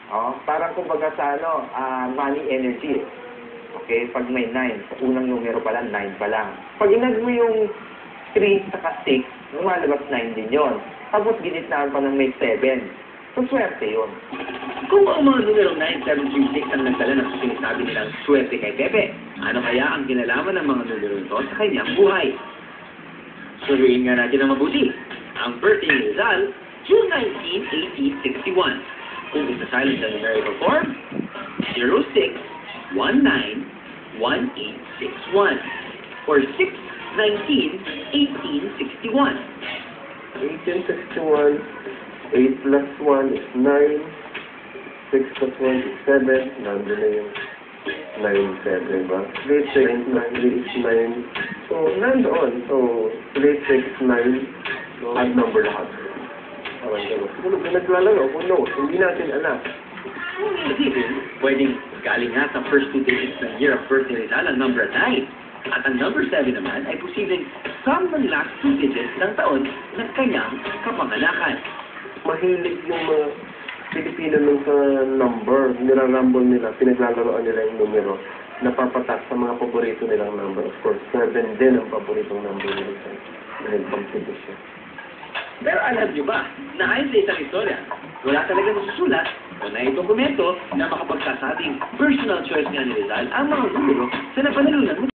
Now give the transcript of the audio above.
Oh, parang kumbaga sa money energy. Okay, pag may 9, sa unang numero pa lang, 9 pa lang. Pag inag mo yung 3 saka 6, lumalabas 9 din yon. Tapos ginitnaan pa ng may 7. So, swerte yun. Kung ang mga numero 9736 ang nagdala ng sinasabi nilang swerte kay Pepe, ano kaya ang kinalaman ng mga numero ito sa kanyang buhay? Suriin nga natin ang mabuti. Ang birthday ni Rizal, June 19, 1861. Kung isasalin sa numerical form, 06191861 or 6/19/1861. 1861, 8 plus 1 is 9, 6 plus 1 is 7, nandun na yung 9, 7 ba? 3, 6, 9, 3 is 9. So, nandoon. So, 3, 6, 9, odd number lahat. Parang gano'n. Siguro, pinaglalaro, who knows? Hindi natin alam. Isipin, pwedeng galing nga sa first 2 digits ng year of birth ni Rizal ang number 9. At ang number 7 naman ay posibleng sum ng last 2 digits ng taon ng kanyang kapanganakan. Mahilig yung mga Pilipino nung sa number. Nirarumble nila, pinaglalaroan nila yung numero. Napapatak sa mga paborito nilang number. Of course, 7 din ang paboritong number nila. Dahil pang-titis siya. Pero alam nyo ba, na ayon sa isang istorya, wala talaga masusulat o naidokumento na makapagsasabing personal choice nga ni Rizal ang mga numero sa napanalunan mo.